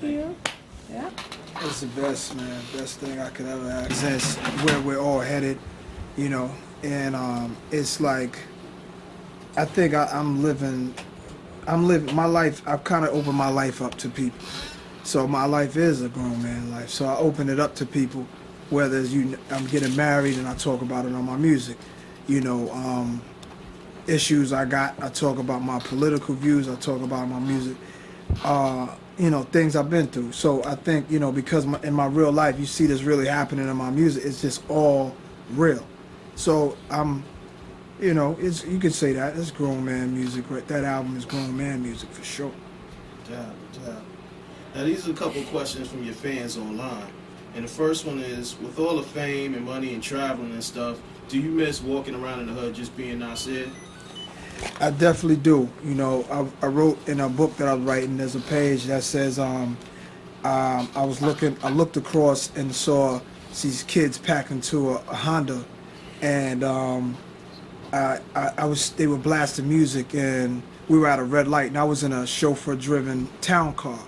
you. Yeah. It's the best, man. Best thing I could ever ask. That's where we're all headed, you know. And it's like I think I'm living. I'm living my life. I've kind of opened my life up to people. So my life is a grown man life. So I open it up to people. Whether it's I'm getting married and I talk about it on my music. You know, issues I got. I talk about my political views. I talk about my music. You know, things I've been through. So I think, you know, because in my real life, you see this really happening in my music. It's just all real. So you know, you could say that it's grown man music. Right? That album is grown man music for sure. Yeah, yeah. Now these are a couple questions from your fans online. And the first one is, with all the fame and money and traveling and stuff, do you miss walking around in the hood just being Nasir? I definitely do. You know, I wrote in a book that I was writing. There's a page that says, I looked across and saw these kids packing to a Honda, and they were blasting music, and we were at a red light, and I was in a chauffeur-driven town car.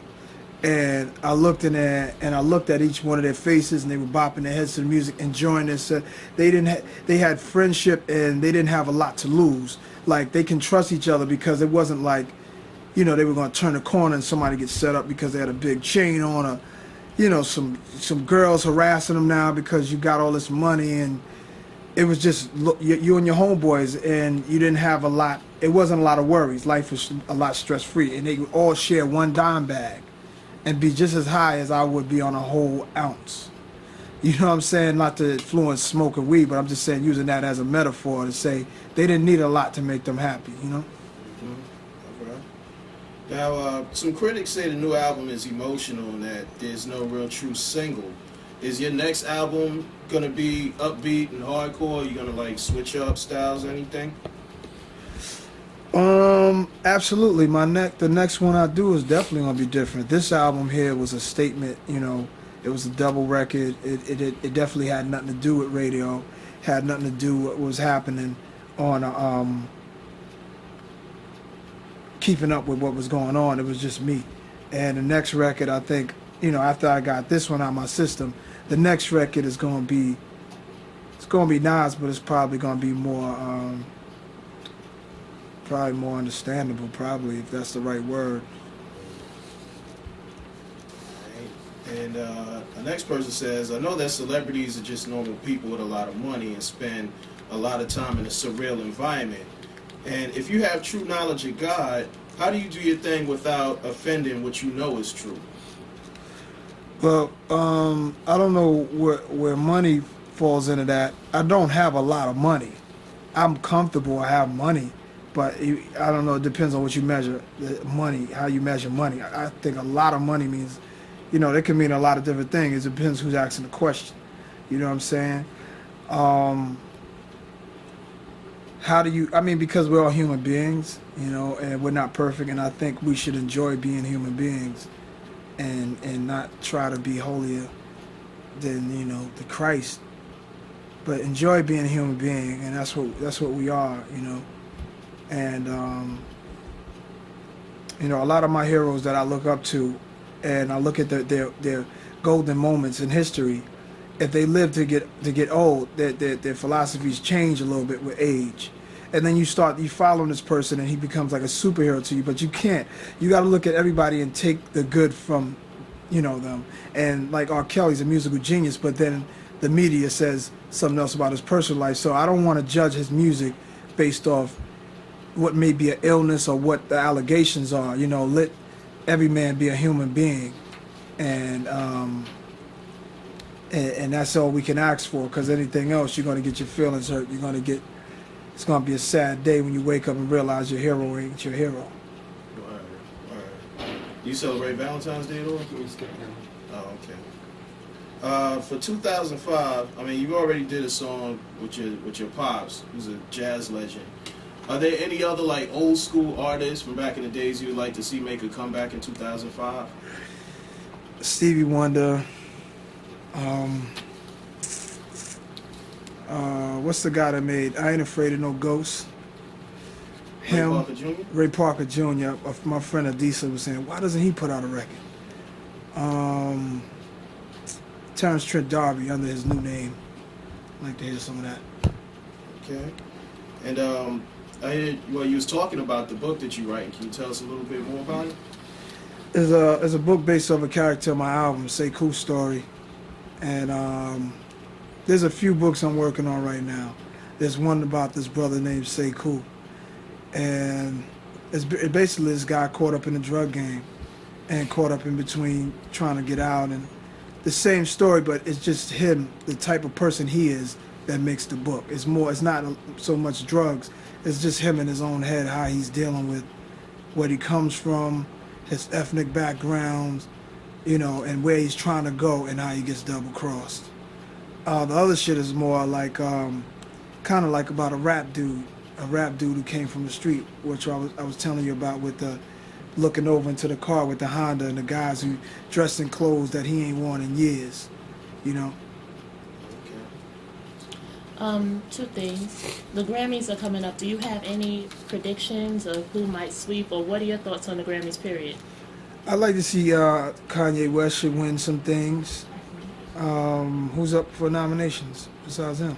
And I looked in there, and I looked at each one of their faces, and they were bopping their heads to the music, enjoying this. They had friendship, and they didn't have a lot to lose. Like, they can trust each other because it wasn't like, you know, they were going to turn the corner and somebody gets set up because they had a big chain on, or, you know, some girls harassing them now because you got all this money. And it was just you and your homeboys, and you didn't have a lot. It wasn't a lot of worries. Life was a lot stress-free, and they would all share one dime bag and be just as high as I would be on a whole ounce. You know what I'm saying? Not to influence smoking weed, but I'm just saying, using that as a metaphor to say they didn't need a lot to make them happy, you know? Mm-hmm. Okay. Now, some critics say the new album is emotional and that there's no real true single. Is your next album going to be upbeat and hardcore? Are you going to, like, switch up styles or anything? Absolutely. The next one I do is definitely gonna be different. This album here was a statement, you know. It was a double record. It definitely had nothing to do with radio. Had nothing to do with what was happening on keeping up with what was going on. It was just me. And the next record, I think, you know, after I got this one out of my system, the next record is gonna be Nas, but it's probably gonna be more probably more understandable, probably, if that's the right word. Right. And the next person says, I know that celebrities are just normal people with a lot of money and spend a lot of time in a surreal environment. And if you have true knowledge of God, how do you do your thing without offending what you know is true? Well, I don't know where money falls into that. I don't have a lot of money. I'm comfortable, I have money. But I don't know, it depends on what you measure, the money, how you measure money. I think a lot of money means, you know, it can mean a lot of different things. It depends who's asking the question. You know what I'm saying? Because we're all human beings, you know, and we're not perfect, and I think we should enjoy being human beings and not try to be holier than, you know, the Christ. But enjoy being a human being, and that's what we are, you know. And, you know, a lot of my heroes that I look up to, and I look at their golden moments in history, if they live to get old, their philosophies change a little bit with age. And then you following this person, and he becomes like a superhero to you, but you can't. You got to look at everybody and take the good from, you know, them. And like R. Kelly's a musical genius, but then the media says something else about his personal life. So I don't want to judge his music based off what may be an illness or what the allegations are. You know, let every man be a human being, and that's all we can ask for. Because anything else, you're going to get your feelings hurt. It's going to be a sad day when you wake up and realize your hero ain't your hero. Right. You celebrate Valentine's Day at all? Oh, okay. For 2005, I mean, you already did a song with your pops, who's a jazz legend. Are there any other, like, old school artists from back in the days you would like to see make a comeback in 2005? Stevie Wonder. What's the guy that made I Ain't Afraid of No Ghosts? Him. Ray Parker Jr.? Ray Parker Jr. My friend Adisa was saying, why doesn't he put out a record? Terrence Trent D'Arby under his new name. I'd like to hear some of that. Okay. And I heard, well, you was talking about the book that you write. Can you tell us a little bit more about it? There's a book based off a character in my album, Sekou Story, and there's a few books I'm working on right now. There's one about this brother named Sekou, and basically this guy caught up in the drug game and caught up in between trying to get out, and the same story, but it's just him, the type of person he is, that makes the book. It's not so much drugs, it's just him in his own head, how he's dealing with what he comes from, his ethnic background, and where he's trying to go and how he gets double crossed. The other shit is more like kind of like about a rap dude who came from the street, which I was telling you about with the looking over into the car with the Honda and the guys who dressed in clothes that he ain't worn in years, Okay. Two things. The Grammys are coming up. Do you have any predictions of who might sweep, or what are your thoughts on the Grammys, period? I'd like to see Kanye West should win some things. Who's up for nominations besides him?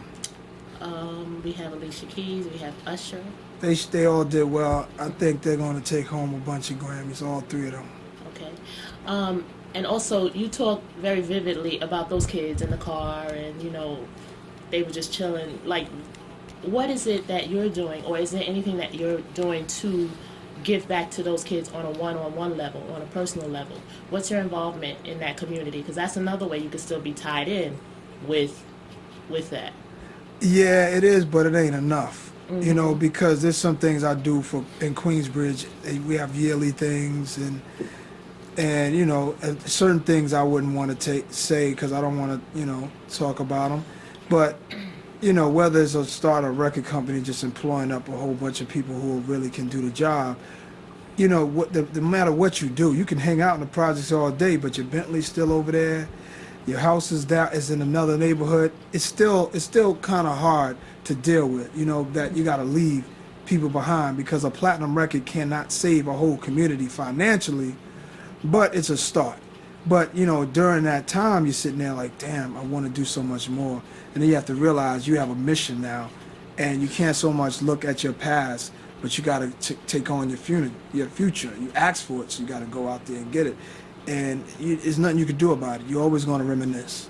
We have Alicia Keys, we have Usher. They all did well. I think they're going to take home a bunch of Grammys, all three of them. Okay. And also, you talked very vividly about those kids in the car, and they were just chilling. Like, what is it that you're doing, or is there anything that you're doing to give back to those kids on a one-on-one level, on a personal level? What's your involvement in that community? Because that's another way you can still be tied in with that. Yeah, it is, but it ain't enough. Mm-hmm. Because there's some things I do in Queensbridge. We have yearly things, and certain things I wouldn't want to say because I don't want to talk about them. But whether it's start a record company just employing up a whole bunch of people who really can do the job, no matter what you do, you can hang out in the projects all day, but your Bentley's still over there, your house is in another neighborhood. It's still kind of hard to deal with. That you got to leave people behind because a platinum record cannot save a whole community financially, but it's a start. But during that time, you're sitting there like, damn, I want to do so much more. And then you have to realize you have a mission now, and you can't so much look at your past, but you got to take on your future. You ask for it, so you got to go out there and get it. And there's nothing you can do about it. You're always going to reminisce.